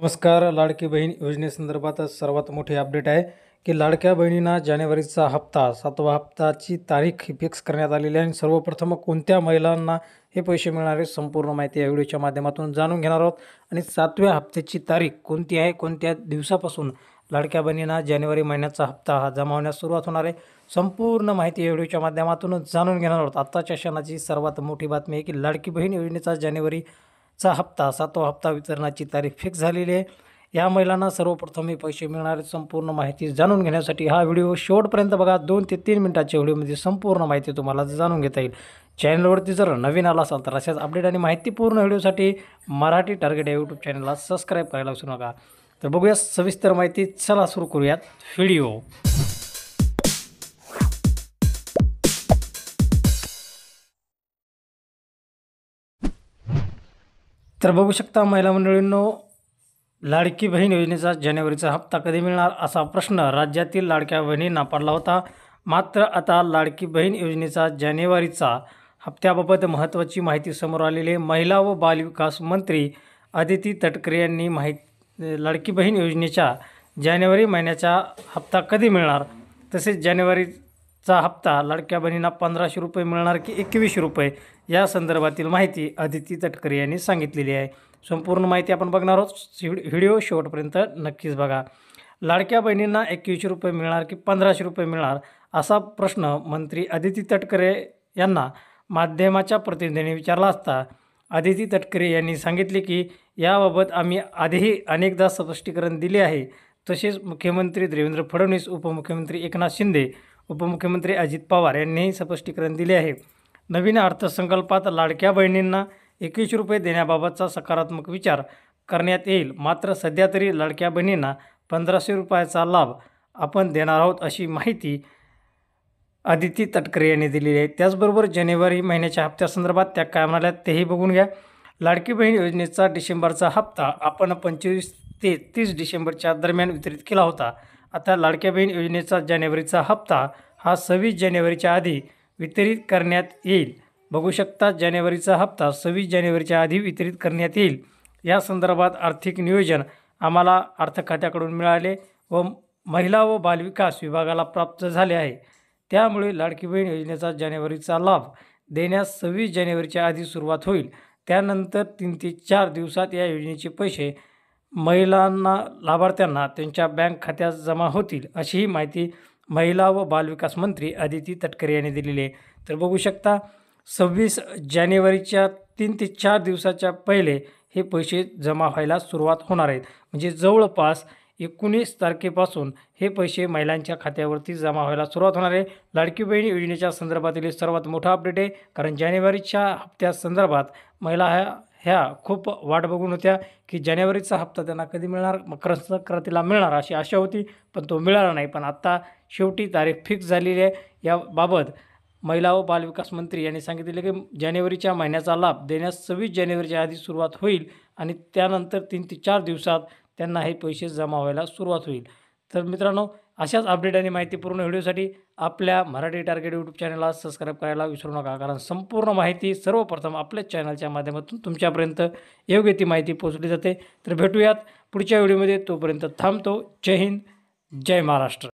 नमस्कार. लाडकी बहीण योजनेसंदर्भात सर्वात मोठी अपडेट आहे की लाडक्या बहिणींना जानेवारीचा हप्ता 7वा हप्ताची तारीख ही फिक्स करण्यात आलेली आहे आणि सर्वप्रथम कोणत्या महिलांना हे पैसे मिळणार आहे संपूर्ण माहिती या व्हिडिओच्या माध्यमातून जाणून घेणार आहोत. आणि 7व्या हप्त्याची तारीख कोणती आहे, कोणत्या दिवसापासून लाडक्या बहिणींना जानेवारी महिन्याचा हप्ता हा जमा होण्यास सुरुवात होणार आहे, संपूर्ण माहिती या व्हिडिओच्या माध्यमातून जाणून घेणार आहोत. आत्ताच्या क्षणाची सर्वात मोठी बातमी आहे की लाडकी बहीण योजनेचा जानेवारीचा हप्ता 7वा हप्ता वितरणाची तारीख फिक्स झालेली आहे. या महिलांना सर्वप्रथम हे पैसे मिळणार संपूर्ण माहिती जाणून घेण्यासाठी हा व्हिडिओ शेवटपर्यंत बघा. 2 ते 3 मिनिटाच्या व्हिडिओमध्ये संपूर्ण माहिती तुम्हाला जाणून घेता येईल. चॅनलवरती जर नवीन आला असाल तर अशाच अपडेट आणि माहितीपूर्ण व्हिडिओसाठी मराठी टार्गेट या यूट्यूब चॅनलला सबस्क्राईब करायला विसरू नका. तर बघूया सविस्तर माहिती. चला सुरू करूयात व्हिडिओ. तर बघू शकता महिला मंडळींनो, लाडकी बहीण योजनेचा जानेवारीचा हप्ता कधी मिळणार असा प्रश्न राज्यातील लाडक्या बहिणींना पडला होता. मात्र आता लाडकी बहीण योजनेचा जानेवारीचा हप्त्याबाबत महत्त्वाची माहिती समोर आलेली आहे. महिला व बालविकास मंत्री अदिती तटकरे यांनी लाडकी बहीण योजनेच्या जानेवारी महिन्याचा हप्ता कधी मिळणार, तसेच जानेवारीचा हप्ता लाडक्या बहिणींना 1500 रुपये मिळणार की 2100 रुपये या संदर्भातील माहिती अदिती तटकरे यांनी सांगितलेली आहे. संपूर्ण माहिती आपण बघणार आहोत. व्हिडिओ शेवटपर्यंत नक्कीच बघा. लाडक्या बहिणींना 2100 रुपये मिळणार की 1500 रुपये मिळणार असा प्रश्न मंत्री अदिती तटकरे यांना माध्यमाच्या प्रतिनिधींनी विचारला असता अदिती तटकरे यांनी सांगितले की याबाबत आम्ही आधीही अनेकदा स्पष्टीकरण दिले आहे. तसेच मुख्यमंत्री देवेंद्र फडणवीस, उपमुख्यमंत्री एकनाथ शिंदे, उपमुख्यमंत्री अजित पवार यांनीही स्पष्टीकरण दिले आहे. नवीन अर्थसंकल्पात लाडक्या बहिणींना 2100 रुपये देण्याबाबतचा सकारात्मक विचार करण्यात येईल. मात्र सध्या तरी लाडक्या बहिणींना 1500 रुपयाचा लाभ आपण देणार आहोत अशी माहिती अदिती तटकरे यांनी दिलेली आहे. त्याचबरोबर जानेवारी महिन्याच्या हप्त्यासंदर्भात त्या काय म्हणाल्या तेही बघून घ्या. लाडकी बहीण योजनेचा डिसेंबरचा हप्ता आपण 25 ते 30 डिसेंबरच्या दरम्यान वितरित केला होता. आता लाडक्या बहीण योजनेचा जानेवारीचा हप्ता हा 26 जानेवारीच्या आधी वितरित करण्यात येईल. बघू शकता, जानेवारीचा हप्ता 26 जानेवारीच्या आधी वितरित करण्यात येईल. या संदर्भात आर्थिक नियोजन आम्हाला अर्थ खात्याकडून मिळाले व महिला व बालविकास विभागाला प्राप्त झाले आहे. त्यामुळे लाडकी बहीण योजनेचा जानेवारीचा लाभ देण्यास 26 जानेवारीच्या आधी सुरुवात होईल. त्यानंतर 3 ते 4 दिवसात या योजनेचे पैसे महिलांना, लाभार्थ्यांना त्यांच्या बँक खात्यात जमा होतील अशीही माहिती महिला व बालविकास मंत्री अदिती तटकरे यांनी दिलेली आहे. तर बघू शकता, 26 जानेवारीच्या 3 ते 4 दिवसाच्या पहिले हे पैसे जमा व्हायला सुरुवात होणार आहेत. म्हणजे जवळपास 19 तारखेपासून हे पैसे महिलांच्या खात्यावरती जमा व्हायला सुरुवात होणार आहे. लाडकी बहीण योजनेच्या संदर्भातील सर्वात मोठा अपडेट आहे, कारण जानेवारीच्या हप्त्यासंदर्भात महिला ह्या खूप वाट बघून होत्या की जानेवारीचा हप्ता त्यांना कधी मिळणार, मकर संक्रांतीला मिळणार अशी आशा होती, पण तो मिळाला नाही. पण आता शेवटी तारीख फिक्स झालेली आहे. याबाबत महिला व बालविकास मंत्री यांनी सांगितले की जानेवारीच्या महिन्याचा लाभ देण्यास 26 जानेवारीच्या आधी सुरुवात होईल आणि त्यानंतर 3 ते 4 दिवसात त्यांना हे पैसे जमा व्हायला सुरुवात होईल. तर मित्रांनो, अशाच अपडेट आणि माहितीपूर्ण व्हिडिओसाठी आपल्या मराठी टार्गेट यूट्यूब चॅनलला सबस्क्राईब करायला विसरू नका, कारण संपूर्ण माहिती सर्वप्रथम आपल्याच चॅनलच्या माध्यमातून तुमच्यापर्यंत योग्य ती माहिती पोहोचली जाते. तर भेटूयात पुढच्या व्हिडिओमध्ये. तोपर्यंत थांबतो. जय हिंद, जय महाराष्ट्र.